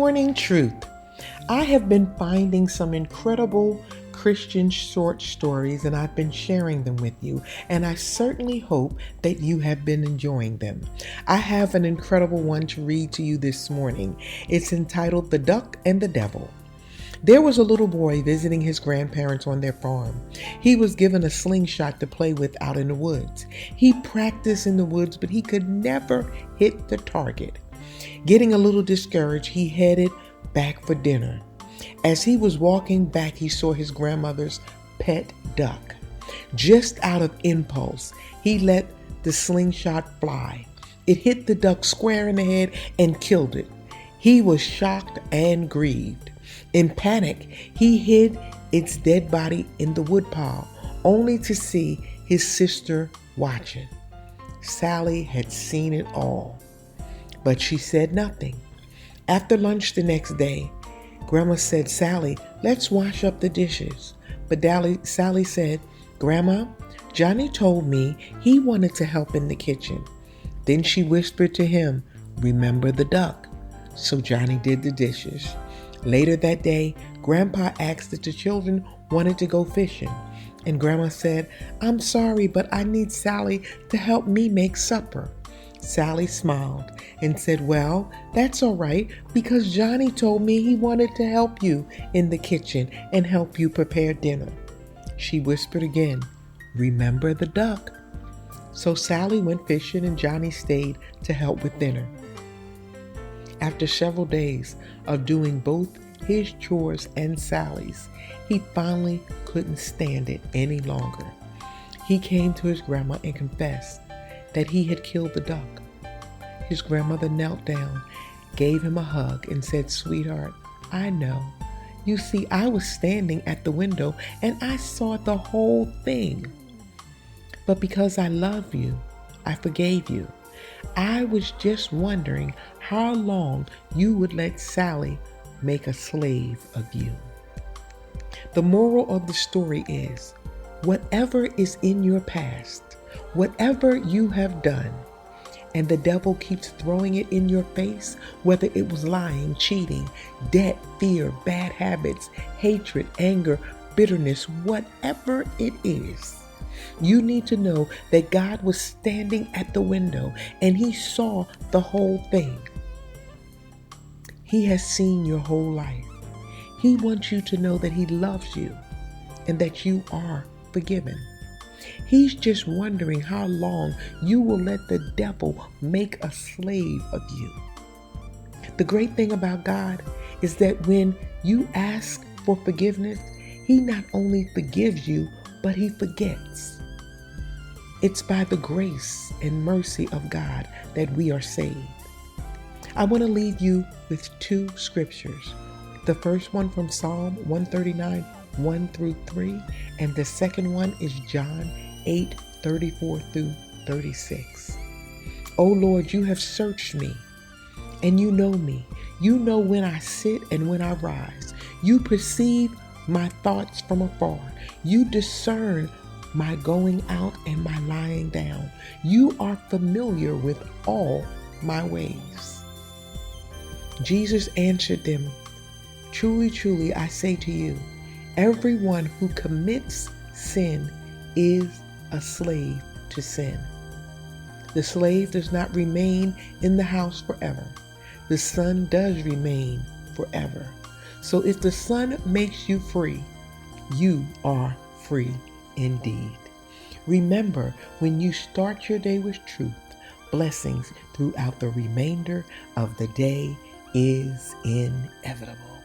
morning, truth. I have been finding some incredible Christian short stories and I've been sharing them with you, and I certainly hope that you have been enjoying them. I have an incredible one to read to you this morning. It's entitled The Duck and the Devil. There was a little boy visiting his grandparents on their farm. He was given a slingshot to play with out in the woods. He practiced in the woods, but he could never hit the target. Getting a little discouraged, he headed back for dinner. As he was walking back, he saw his grandmother's pet duck. Just out of impulse, he let the slingshot fly. It hit the duck square in the head and killed it. He was shocked and grieved. In panic, he hid its dead body in the woodpile, only to see his sister watching. Sally had seen it all, but she said nothing. After lunch the next day, Grandma said, "Sally, let's wash up the dishes." But Sally said, "Grandma, Johnny told me he wanted to help in the kitchen." Then she whispered to him, "Remember the duck." So Johnny did the dishes. Later that day, Grandpa asked if the children wanted to go fishing. And Grandma said, "I'm sorry, but I need Sally to help me make supper." Sally smiled and said, "Well, that's all right, because Johnny told me he wanted to help you in the kitchen and help you prepare dinner." She whispered again, "Remember the duck." So Sally went fishing and Johnny stayed to help with dinner. After several days of doing both his chores and Sally's, he finally couldn't stand it any longer. He came to his grandma and confessed that he had killed the duck. His grandmother knelt down, gave him a hug, and said, "Sweetheart, I know. You see, I was standing at the window and I saw the whole thing. But because I love you, I forgave you. I was just wondering how long you would let Sally make a slave of you." The moral of the story is, whatever is in your past, whatever you have done, and the devil keeps throwing it in your face, whether it was lying, cheating, debt, fear, bad habits, hatred, anger, bitterness, whatever it is, you need to know that God was standing at the window and he saw the whole thing. He has seen your whole life. He wants you to know that he loves you and that you are forgiven. He's just wondering how long you will let the devil make a slave of you. The great thing about God is that when you ask for forgiveness, he not only forgives you, but he forgets. It's by the grace and mercy of God that we are saved. I want to leave you with two scriptures. The first one from Psalm 139, 1-3, and the second one is John 8:34-36. "O Lord, you have searched me, and you know me. You know when I sit and when I rise. You perceive my thoughts from afar. You discern my going out and my lying down. You are familiar with all my ways." Jesus answered them, "Truly, truly, I say to you, everyone who commits sin is a slave to sin. The slave does not remain in the house forever. The son does remain forever. So if the Son makes you free, you are free indeed." Remember, when you start your day with truth, blessings throughout the remainder of the day is inevitable.